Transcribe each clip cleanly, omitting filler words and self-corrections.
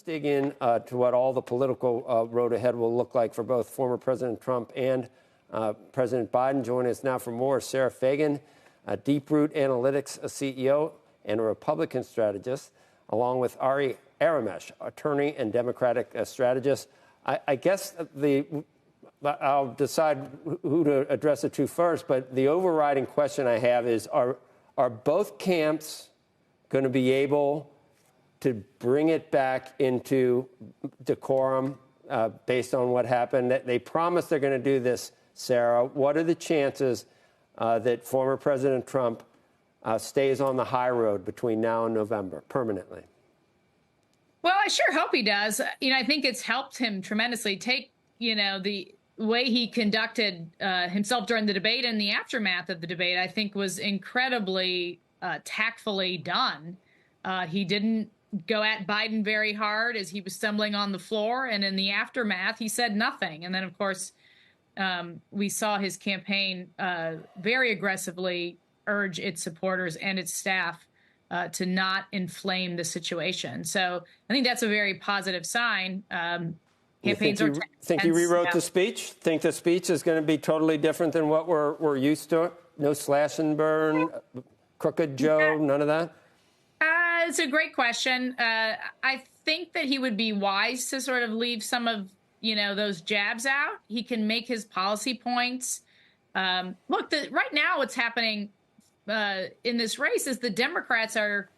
Dig in to what all the political road ahead will look like for both former President Trump and President Biden. Joining us now for more, Sara Fagen, Deeproot Analytics CEO and a Republican strategist, along with Ari Aramesh, attorney and Democratic strategist. I guess I'll decide who to address it to first, but the overriding question I have is, are both camps going to be able to bring it back into decorum based on what happened? They promised they're going to do this, Sara. What are the chances that former President Trump stays on the high road between now and November permanently? Well, I sure hope he does. I think it's helped him tremendously. Take, the way he conducted himself during the debate and the aftermath of the debate, I think was incredibly tactfully done. He didn't go at Biden very hard as he was stumbling on the floor. And in the aftermath, he said nothing. And then, of course, we saw his campaign very aggressively urge its supporters and its staff to not inflame the situation. So I think that's a very positive sign. Campaigns are think he rewrote the speech? Think the speech is going to be totally different than what we're used to? No slash and burn, crooked Joe, none of that? It's a great question. I think that he would be wise to sort of leave some of, those jabs out. He can make his policy points. Look, right now what's happening in this race is the Democrats are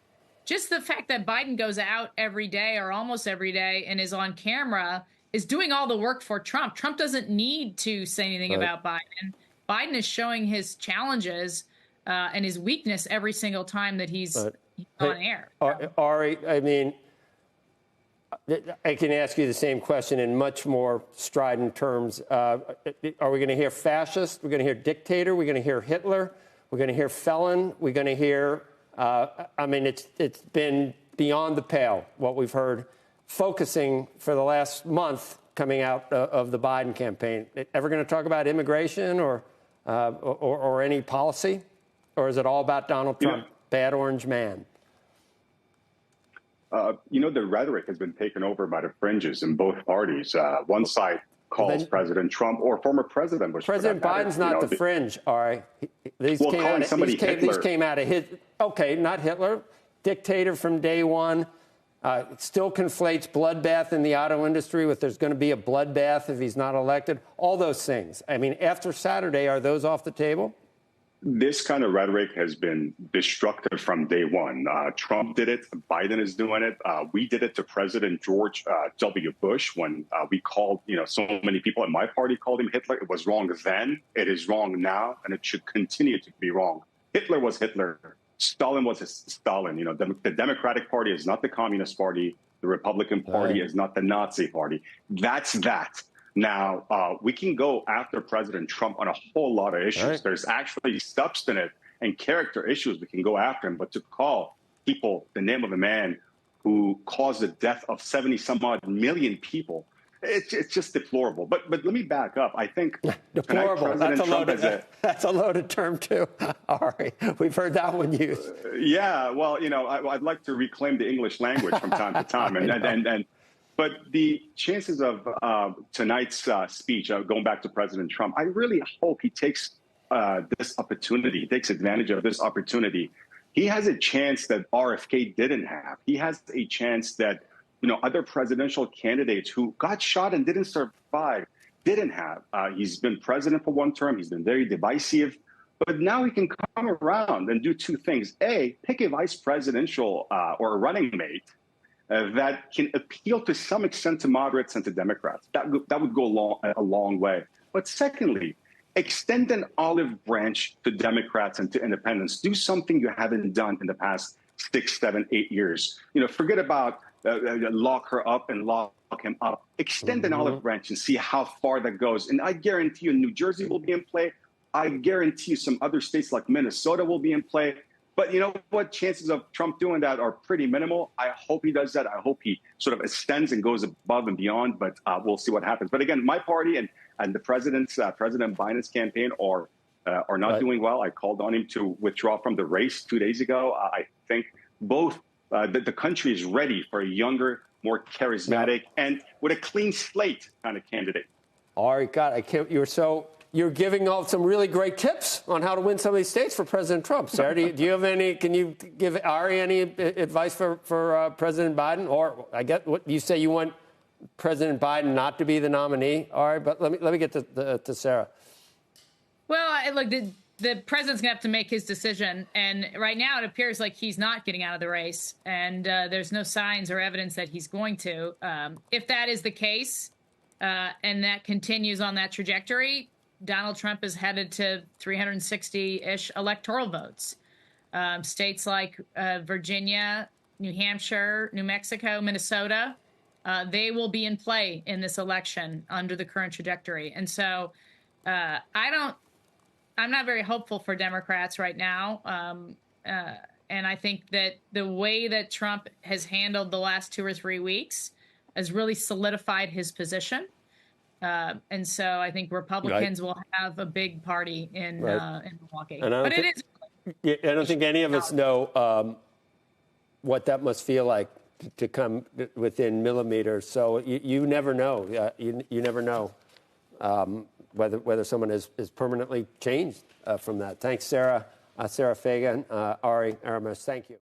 just the fact that Biden goes out every day or almost every day and is on camera is doing all the work for Trump. Trump doesn't need to say anything about Biden. Biden is showing his challenges and his weakness every single time that he's on air. Ari, I can ask you the same question in much more strident terms. Are we going to hear fascist? We're going to hear dictator? We're going to hear Hitler? We're going to hear felon? We're going to hear, it's been beyond the pale what we've heard, focusing for the last month coming out of the Biden campaign. Ever going to talk about immigration or any policy? Or is it all about Donald Trump, bad orange man? The rhetoric has been taken over by the fringes in both parties. One side calls President Trump or former President Bush. President Biden's not the fringe, all right. These came out of his, okay, not Hitler, dictator from day one. Still conflates bloodbath in the auto industry with there's going to be a bloodbath if he's not elected. All those things. After Saturday, are those off the table? This kind of rhetoric has been destructive from day one. Trump did it. Biden is doing it. We did it to President George W. Bush when we called, so many people in my party called him Hitler. It was wrong then. It is wrong now, and it should continue to be wrong. Hitler was Hitler. Stalin was Stalin. The Democratic Party is not the Communist Party. The Republican Party is not the Nazi Party. That's that. Now, we can go after President Trump on a whole lot of issues. There's actually substantive and character issues we can go after him. But to call people the name of a man who caused the death of 70-some-odd million people, it's just deplorable. But let me back up. I think deplorable. That's a loaded term, too. All right. We've heard that one used. Yeah. Well, I'd like to reclaim the English language from time to time. But the chances of tonight's speech, going back to President Trump, I really hope he takes this opportunity, takes advantage of this opportunity. He has a chance that RFK didn't have. He has a chance that, other presidential candidates who got shot and didn't survive didn't have. He's been president for one term. He's been very divisive. But now he can come around and do two things. A, pick a vice presidential or a running mate that can appeal to some extent to moderates and to Democrats. That would go a long way. But secondly, extend an olive branch to Democrats and to independents. Do something you haven't done in the past 6, 7, 8 years. Forget about lock her up and lock him up. Extend an olive branch and see how far that goes. And I guarantee you New Jersey will be in play. I guarantee you some other states like Minnesota will be in play. But you know what? Chances of Trump doing that are pretty minimal. I hope he does that. I hope he sort of extends and goes above and beyond. But we'll see what happens. But again, my party and the President Biden's campaign are not doing well. I called on him to withdraw from the race 2 days ago. I think both the country is ready for a younger, more charismatic, and with a clean slate kind of candidate. Ari, God, I can't. You're giving out some really great tips on how to win some of these states for President Trump. Sarah, do you have any? Can you give Ari any advice for President Biden? Or I get what you say, you want President Biden not to be the nominee. Ari, but let me get to Sarah. Well, look, the president's going to have to make his decision. And right now it appears like he's not getting out of the race. And there's no signs or evidence that he's going to. If that is the case and that continues on that trajectory, Donald Trump is headed to 360-ish electoral votes. States like Virginia, New Hampshire, New Mexico, Minnesota, they will be in play in this election under the current trajectory. And so I'm not very hopeful for Democrats right now. And I think that the way that Trump has handled the last 2 or 3 weeks has really solidified his position. And so I think Republicans will have a big party in Milwaukee. And I don't think any of us know what that must feel like to come within millimeters. So you never know. You never know whether someone is permanently changed from that. Thanks, Sarah. Sara Fagen, Ari Aramis. Thank you.